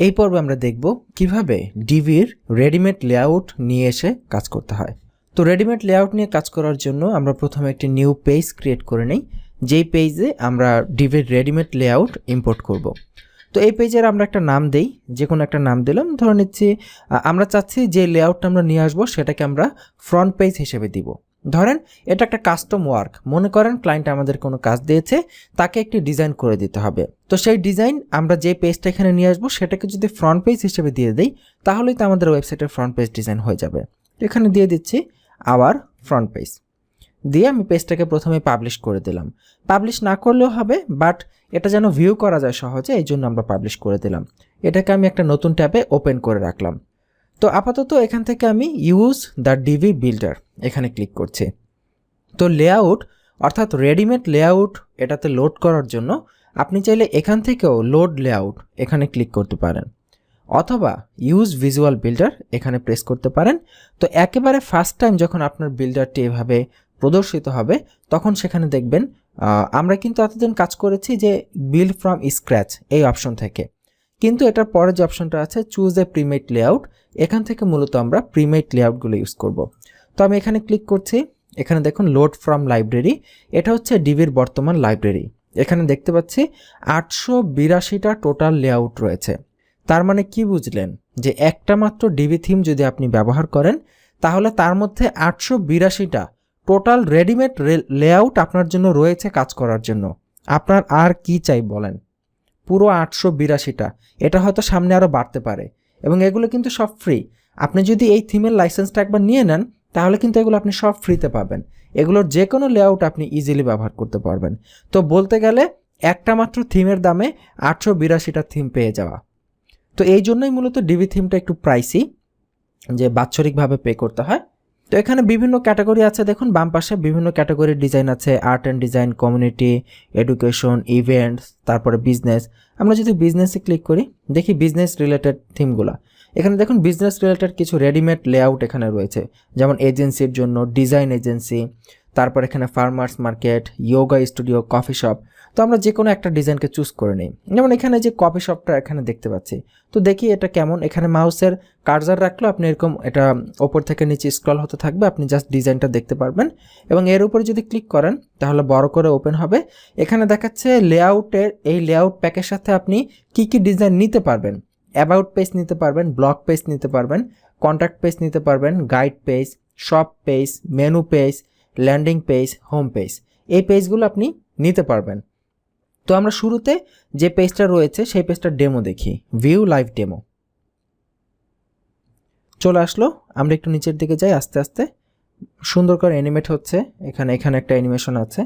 এই পর্বে আমরা দেখব কিভাবে ডিভির রেডিমেড লেআউট নিয়ে এসে কাজ করতে হয়। তো রেডিমেড লেআউট নিয়ে কাজ করার জন্য আমরা প্রথমে একটি নিউ পেজ ক্রিয়েট করে নেই, যেই পেজে আমরা ডিভির রেডিমেড লেআউট ইম্পোর্ট করব। তো এই পেজের আমরা একটা নাম দেই, যে কোনো একটা নাম দিলাম, ধরে নিচ্ছি আমরা চাচ্ছি যে লেআউটটা আমরা নিয়ে আসবো সেটাকে আমরা ফ্রন্ট পেজ হিসেবে দিব। ধরেন এটা একটা কাস্টম ওয়ার্ক, মনে করেন ক্লায়েন্ট আমাদের কোনো কাজ দিয়েছে, তাকে একটি ডিজাইন করে দিতে হবে। তো সেই ডিজাইন আমরা যে পেজটা এখানে নিয়ে আসবো সেটাকে যদি ফ্রন্ট পেজ হিসেবে দিয়ে দিই, তাহলেই তো আমাদের ওয়েবসাইটের ফ্রন্ট পেজ ডিজাইন হয়ে যাবে। এখানে দিয়ে দিচ্ছি আওয়ার ফ্রন্ট পেজ, দিয়ে আমি পেজটাকে প্রথমে পাবলিশ করে দিলাম। পাবলিশ না করলেও হবে, বাট এটা যেন ভিউ করা যায় সহজে, এই জন্য আমরা পাবলিশ করে দিলাম। এটাকে আমি একটা নতুন ট্যাবে ওপেন করে রাখলাম। তো আপাতত এখান থেকে আমি ইউজ দ্য ডিভি বিল্ডার এখানে ক্লিক করছি। তো লেআউট অর্থাৎ রেডিমেড লেআউট এটাতে লোড করার জন্য আপনি চাইলে এখান থেকেও লোড লেআউট এখানে ক্লিক করতে পারেন, অথবা ইউজ ভিজুয়াল বিল্ডার এখানে প্রেস করতে পারেন। তো একেবারে ফার্স্ট টাইম যখন আপনার বিল্ডারটি এভাবে প্রদর্শিত হবে, তখন সেখানে দেখবেন আমরা কিন্তু এতদিন কাজ করেছি যে বিল্ড ফ্রম স্ক্র্যাচ এই অপশন থেকে, কিন্তু এটার পরে যে অপশনটা আছে চুজ এ প্রিমেড লেআউট, এখান থেকে মূলত আমরা প্রিমেড লেআউটগুলো ইউজ করব। তো আমি এখানে ক্লিক করছি, এখানে দেখুন লোড ফ্রম লাইব্রেরি, এটা হচ্ছে ডিভির বর্তমান লাইব্রেরি। এখানে দেখতে পাচ্ছি 882টা টোটাল লেআউট রয়েছে। তার মানে কি বুঝলেন, যে একটা মাত্র ডিভি থিম যদি আপনি ব্যবহার করেন, তাহলে তার মধ্যে 882টা টোটাল রেডিমেড লেআউট আপনার জন্য রয়েছে কাজ করার জন্য। আপনার আর কি চাই বলেন, পুরো 882টা। এটা হয়তো সামনে আরও বাড়তে পারে, এবং এগুলো কিন্তু সব ফ্রি। আপনি যদি এই থিমের লাইসেন্সটা একবার নিয়ে নেন, তাহলে কিন্তু এগুলো আপনি সব ফ্রিতে পাবেন। এগুলোর যে কোনো লেআউট আপনি ইজিলি ব্যবহার করতে পারবেন। তো বলতে গেলে একটা মাত্র থিমের দামে 882টা থিম পেয়ে যাওয়া। তো এই জন্যই মূলত ডিভি থিমটা একটু প্রাইসি, যে বাৎসরিকভাবে পে করতে হয়। তো এখানে বিভিন্ন ক্যাটাগরি আছে, দেখুন বাম পাশে বিভিন্ন ক্যাটাগরির ডিজাইন আছে, art and design, community, education, events, তারপরে বিজনেস। আমরা যদি বিজনেসে ক্লিক করি, দেখি বিজনেস রিলেটেড থিমগুলো। এখানে দেখুন বিজনেস রিলেটেড কিছু রেডিমেড লেআউট এখানে রয়েছে, যেমন এজেন্সির জন্য ডিজাইন এজেন্সি, তারপর এখানে farmers market, yoga studio, coffee shop. তো আমরা যে কোনো একটা ডিজাইনকে চুজ করে নিই, যেমন এখানে যে কফি শপটা এখানে দেখতে পাচ্ছি। তো দেখি এটা কেমন। এখানে মাউসের কার্সার রাখলেও আপনি এরকম এটা ওপর থেকে নিচে স্ক্রল হতে থাকবে, আপনি জাস্ট ডিজাইনটা দেখতে পারবেন। এবং এর উপরে যদি ক্লিক করেন তাহলে বড় করে ওপেন হবে। এখানে দেখাচ্ছে লেআউটের, এই লেআউট প্যাকের সাথে আপনি কি কি ডিজাইন নিতে পারবেন। অ্যাবাউট পেজ নিতে পারবেন, ব্লগ পেজ নিতে পারবেন, কন্ট্যাক্ট পেজ নিতে পারবেন, guide page, shop page, menu page, landing page, home page. এই পেজগুলো আপনি নিতে পারবেন। তো আমরা শুরুতে যে পেজটা রয়েছে সেই পেজটার ডেমো দেখি, ভিউ লাইভ ডেমো। চলে আসলো, আমরা একটু নিচের দিকে যাই, আস্তে আস্তে সুন্দর করে অ্যানিমেট হচ্ছে। এখানে একটা অ্যানিমেশন আছে,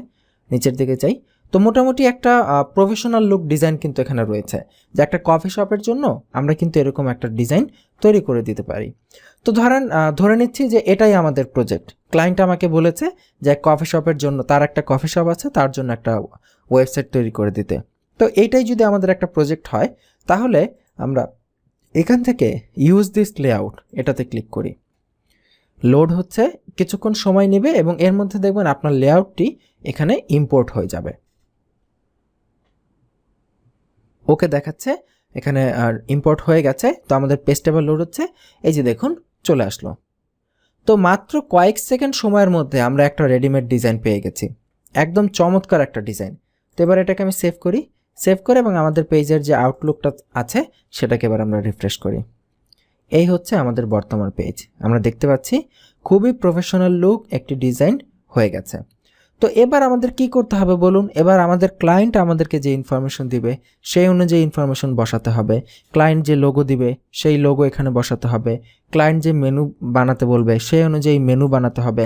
নিচের দিকে যাই। তো মোটামুটি একটা প্রফেশনাল লুক ডিজাইন কিন্তু এখানে রয়েছে, যে একটা কফি শপের জন্য আমরা কিন্তু এরকম একটা ডিজাইন তৈরি করে দিতে পারি। তো ধরে নিচ্ছি যে এটাই আমাদের প্রজেক্ট। ক্লায়েন্ট আমাকে বলেছে যে কফি শপের জন্য, তার একটা কফি শপ আছে, তার জন্য একটা ওয়েবসাইট তৈরি করে দিতে। তো এইটাই যদি আমাদের একটা প্রজেক্ট হয়, তাহলে আমরা এখান থেকে ইউজ দিস লেআউট এটাতে ক্লিক করি। লোড হচ্ছে, কিছুক্ষণ সময় নেবে, এবং এর মধ্যে দেখবেন আপনার লেআউটটি এখানে ইম্পোর্ট হয়ে যাবে। ওকে দেখাচ্ছে এখানে ইম্পোর্ট হয়ে গেছে। তো আমাদের পেজ টেবিল লোড হচ্ছে, এই যে দেখুন চলে আসলো। তো মাত্র কয়েক সেকেন্ড সময়ের মধ্যে আমরা একটা রেডিমেড ডিজাইন পেয়ে গেছি, একদম চমৎকার একটা ডিজাইন। তো এবার এটাকে আমি সেভ করি, সেভ করে এবং আমাদের পেজের যে আউটলুকটা আছে সেটাকে এবার আমরা রিফ্রেশ করি। এই হচ্ছে আমাদের বর্তমান পেজ। আমরা দেখতে পাচ্ছি খুবই প্রফেশনাল লুক একটি ডিজাইন হয়ে গেছে। তো এবার আমাদের কি করতে হবে বলুন, এবার আমাদের ক্লায়েন্ট আমাদেরকে যে ইনফরমেশন দিবে সেই অনুযায়ী ইনফরমেশন বসাতে হবে। ক্লায়েন্ট যে লোগো দিবে সেই লোগো এখানে বসাতে হবে। ক্লায়েন্ট যে মেনু বানাতে বলবে সেই অনুযায়ী মেনু বানাতে হবে।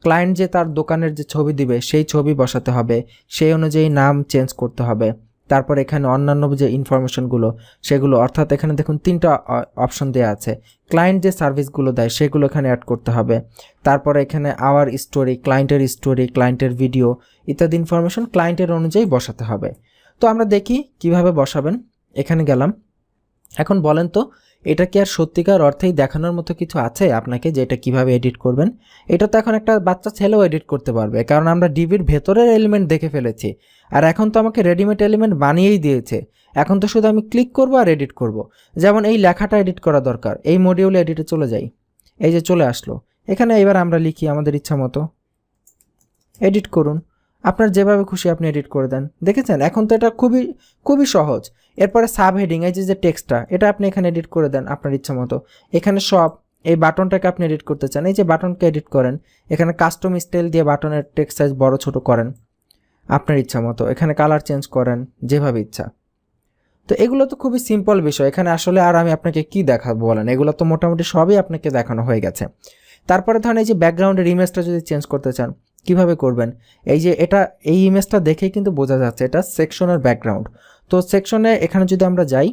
ক্লায়েন্ট যে তার দোকানের যে ছবি দিবে সেই ছবি বসাতে হবে, সেই অনুযায়ী নাম চেঞ্জ করতে হবে। তারপর এখানে অন্যান্য যে ইনফরমেশনগুলো সেগুলো, অর্থাৎ এখানে দেখুন 3টা অপশন দেওয়া আছে। ক্লায়েন্ট যে সার্ভিসগুলো দেয় সেগুলো এখানে অ্যাড করতে হবে। তারপরে এখানে আওয়ার স্টোরি, ক্লায়েন্টের ভিডিও ইত্যাদি ইনফরমেশন ক্লায়েন্টের অনুযায়ী বসাতে হবে। তো আমরা দেখি কিভাবে বসাবেন। এখানে গেলাম। এখন বলেন তো, এটা কি আর সত্যিকার অর্থেই দেখানোর মতো কিছু আছে আপনাকে, যে এটা কীভাবে এডিট করবেন? এটা তো এখন একটা বাচ্চা ছেলেও এডিট করতে পারবে, কারণ আমরা ডিভির ভেতরের এলিমেন্ট দেখে ফেলেছি। আর এখন তো আমাকে রেডিমেড এলিমেন্ট বানিয়েই দিয়েছে। এখন তো শুধু আমি ক্লিক করব আর এডিট করব। যেমন এই লেখাটা এডিট করা দরকার, এই মডিউলে এডিটে চলে যাই, এই যে চলে আসলো। এখানে এবার আমরা লিখি আমাদের ইচ্ছা মতো, এডিট করুন, আপনার যেভাবে খুশি আপনি এডিট করে দেন। দেখেছেন এখন তো এটা খুবই খুবই সহজ। এরপরে সাব হেডিং, এই যে টেক্সটটা, এটা আপনি এখানে এডিট করে দেন আপনার ইচ্ছা মতো। এখানে সব এই বাটনটাকে আপনি এডিট করতে চান, এই যে বাটনকে এডিট করেন। এখানে কাস্টম স্টাইল দিয়ে বাটনের টেক্সট সাইজ বড় ছোট করেন আপনার ইচ্ছা মতো। এখানে কালার চেঞ্জ করেন যেভাবে ইচ্ছা। তো এগুলো তো খুবই সিম্পল বিষয়, এখানে আসলে আর আমি আপনাকে কি দেখাবো বলেন, এগুলো তো মোটামুটি সবই আপনাকে দেখানো হয়ে গেছে। তারপরে ধরেন এই যে ব্যাকগ্রাউন্ডের ইমেজটা যদি চেঞ্জ করতে চান কিভাবে করবেন, এই যে এটা এই ইমেজটা দেখেই কিন্তু বোঝা যাচ্ছে এটা সেকশনের ব্যাকগ্রাউন্ড। তো সেকশনে এখানে যদি আমরা যাই,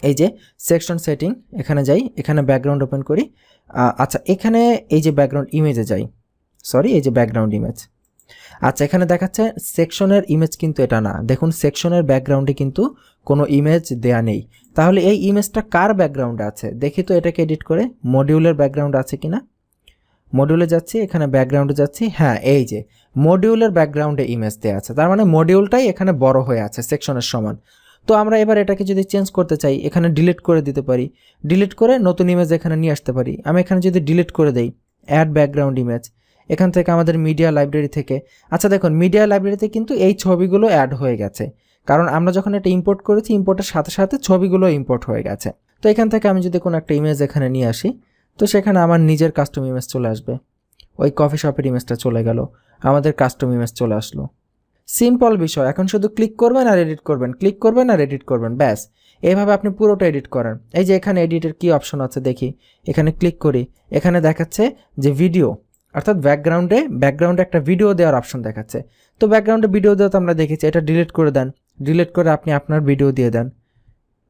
এই যে সেকশন সেটিং, এখানে যাই, এখানে ব্যাকগ্রাউন্ড ওপেন করি। আচ্ছা এখানে এই যে ব্যাকগ্রাউন্ড ইমেজে যাই, সরি এই যে ব্যাকগ্রাউন্ড ইমেজ। আচ্ছা এখানে দেখাচ্ছে সেকশনের ইমেজ, কিন্তু এটা না। দেখুন সেকশনের ব্যাকগ্রাউন্ডে কিন্তু কোনো ইমেজ দেয়া নেই। তাহলে এই ইমেজটা কার ব্যাকগ্রাউন্ডে আছে দেখি তো, এটাকে এডিট করে মডিউলের ব্যাকগ্রাউন্ড আছে কিনা। মডিউলে যাচ্ছি, এখানে ব্যাকগ্রাউন্ডে যাচ্ছি, হ্যাঁ এই যে মডিউলের ব্যাকগ্রাউন্ডে ইমেজ দেওয়া আছে, তার মানে মডিউলটাই এখানে বড় হয়ে আছে সেকশনের সমান। তো আমরা এবার এটাকে যদি চেঞ্জ করতে চাই এখানে ডিলিট করে দিতে পারি, ডিলিট করে নতুন ইমেজ এখানে নিয়ে আসতে পারি। আমি এখানে যদি ডিলিট করে দেই, অ্যাড ব্যাকগ্রাউন্ড ইমেজ, এখান থেকে আমাদের মিডিয়া লাইব্রেরি থেকে, আচ্ছা দেখুন মিডিয়া লাইব্রেরিতে কিন্তু এই ছবিগুলো অ্যাড হয়ে গেছে, কারণ আমরা যখন এটা ইম্পোর্ট করেছি ইম্পোর্টের সাথে সাথে ছবিগুলো ইম্পোর্ট হয়ে গেছে। তো এখান থেকে আমি যদি কোনো একটা ইমেজ এখানে নিয়ে আসি, তো সেখানে আমার নিজের কাস্টম ইমেজ চলে আসবে। ওই কফি শপের ইমেজটা চলে গেল, আমাদের কাস্টম ইমেজ চলে আসলো। সিম্পল বিষয়, এখন শুধু ক্লিক করবেন আর এডিট করবেন, ক্লিক করবেন আর এডিট করবেন, ব্যাস। এইভাবে আপনি পুরোটা এডিট করেন। এই যে এখানে এডিটের কি অপশন আছে দেখি, এখানে ক্লিক করি, এখানে দেখাচ্ছে যে ভিডিও, অর্থাৎ ব্যাকগ্রাউন্ডে একটা ভিডিও দেওয়ার অপশন দেখাচ্ছে। তো ব্যাকগ্রাউন্ডে ভিডিও দেওয়া তো আমরা দেখেছি, এটা ডিলিট করে দেন, ডিলিট করে আপনি আপনার ভিডিও দিয়ে দেন,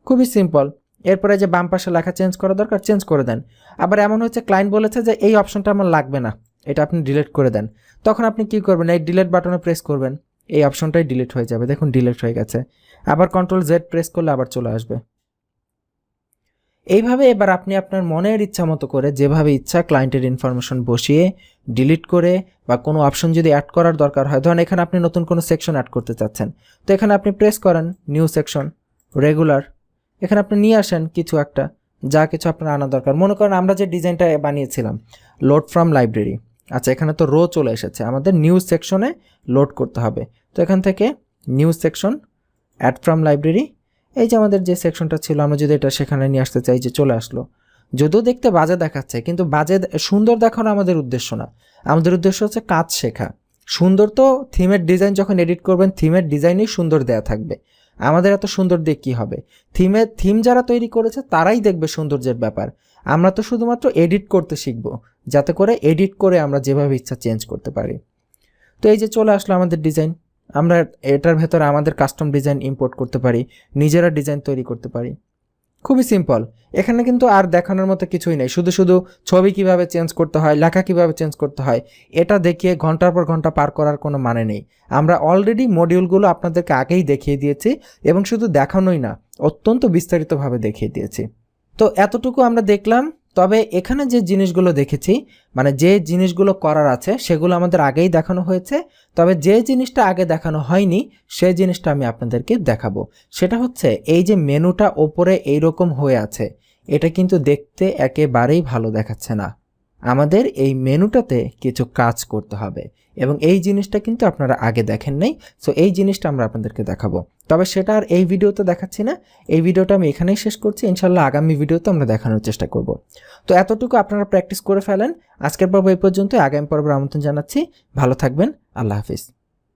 খুবই সিম্পল। এরপরে যে বাম পাশে লেখা চেঞ্জ করা দরকার চেঞ্জ করে দেন। আবার এমন হচ্ছে ক্লায়েন্ট বলেছে যে এই অপশনটা আমার লাগবে না, এটা আপনি ডিলিট করে দেন। তখন আপনি কি করবেন, এই ডিলিট বাটনে প্রেস করবেন, এই অপশনটাই ডিলিট হয়ে যাবে। দেখুন ডিলিট হয়ে গেছে। আবার কন্ট্রোল জেড প্রেস করলে আবার চলে আসবে। এইভাবে এবার আপনি আপনার মনের ইচ্ছা মতো করে যেভাবে ইচ্ছা ক্লায়েন্টের ইনফরমেশন বসিয়ে ডিলিট করে, বা কোনো অপশন যদি অ্যাড করার দরকার হয়, ধরেন এখানে আপনি নতুন কোনো সেকশন অ্যাড করতে চাচ্ছেন, তো এখানে আপনি প্রেস করেন নিউ সেকশন, রেগুলার, এখানে আপনি নিয়ে আসেন কিছু একটা, যা কিছু আপনার আনা দরকার। মনে করেন আমরা যে ডিজাইনটা বানিয়েছিলাম লোড ফ্রম লাইব্রেরি, আচ্ছা এখানে তো রো চলে এসেছে, আমাদের নিউ সেকশনে লোড করতে হবে। তো এখান থেকে new section, add from library, এই যে আমাদের যে সেকশনটা ছিল আমরা যদি এটা সেখানে নিয়ে আসতে চাই, যে চলে আসলো। যদিও দেখতে বাজে দেখাচ্ছে, কিন্তু বাজে সুন্দর দেখানো আমাদের উদ্দেশ্য না, আমাদের উদ্দেশ্য হচ্ছে কাজ শেখা। সুন্দর তো থিমের ডিজাইন যখন এডিট করবেন থিমের ডিজাইনই সুন্দর দেয়া থাকবে, আমাদের এত সুন্দর দিয়ে কী হবে। থিম যারা তৈরি করেছে তারাই দেখবে সৌন্দর্যের ব্যাপার, আমরা তো শুধুমাত্র এডিট করতে শিখবো, যাতে করে এডিট করে আমরা যেভাবে ইচ্ছা চেঞ্জ করতে পারি। তো এই যে চলে আসলো আমাদের ডিজাইন, আমরা এটার ভেতরে আমাদের কাস্টম ডিজাইন ইম্পোর্ট করতে পারি, নিজেরা ডিজাইন তৈরি করতে পারি, খুবই সিম্পল। এখানে কিন্তু আর দেখানোর মতো কিছুই নেই, শুধু শুধু ছবি কিভাবে চেঞ্জ করতে হয়, লেখা কিভাবে চেঞ্জ করতে হয় এটা দেখিয়ে ঘন্টার পর ঘন্টা পার করার কোনো মানে নেই। আমরা অলরেডি মডিউলগুলো আপনাদেরকে আগেই দেখিয়ে দিয়েছি, এবং শুধু দেখানোই না অত্যন্ত বিস্তারিতভাবে দেখিয়ে দিয়েছি। তো এতটুকু আমরা দেখলাম। তবে এখানে যে জিনিসগুলো দেখেছি, মানে যে জিনিসগুলো করার আছে সেগুলো আমাদের আগেই দেখানো হয়েছে। তবে যে জিনিসটা আগে দেখানো হয়নি সেই জিনিসটা আমি আপনাদেরকে দেখাবো। সেটা হচ্ছে এই যে মেনুটা ওপরে এইরকম হয়ে আছে, এটা কিন্তু দেখতে একেবারেই ভালো দেখাচ্ছে না। আমাদের এই মেনুটাতে কিছু কাজ করতে হবে, এবং এই জিনিসটা কিন্তু আপনারা আগে দেখেন নাই। সো এই জিনিসটা আমরা আপনাদেরকে দেখাবো, তবে সেটা আর এই ভিডিওতে দেখাচ্ছি না। এই ভিডিওটা আমি এখানেই শেষ করছি, ইনশাল্লাহ আগামী ভিডিওতে আমরা দেখানোর চেষ্টা করব। তো এতটুকু আপনারা প্র্যাকটিস করে ফেলেন। আজকের পর্ব এই পর্যন্ত, আগামী পর্বের আমন্ত্রণ জানাচ্ছি। ভালো থাকবেন, আল্লাহ হাফিজ।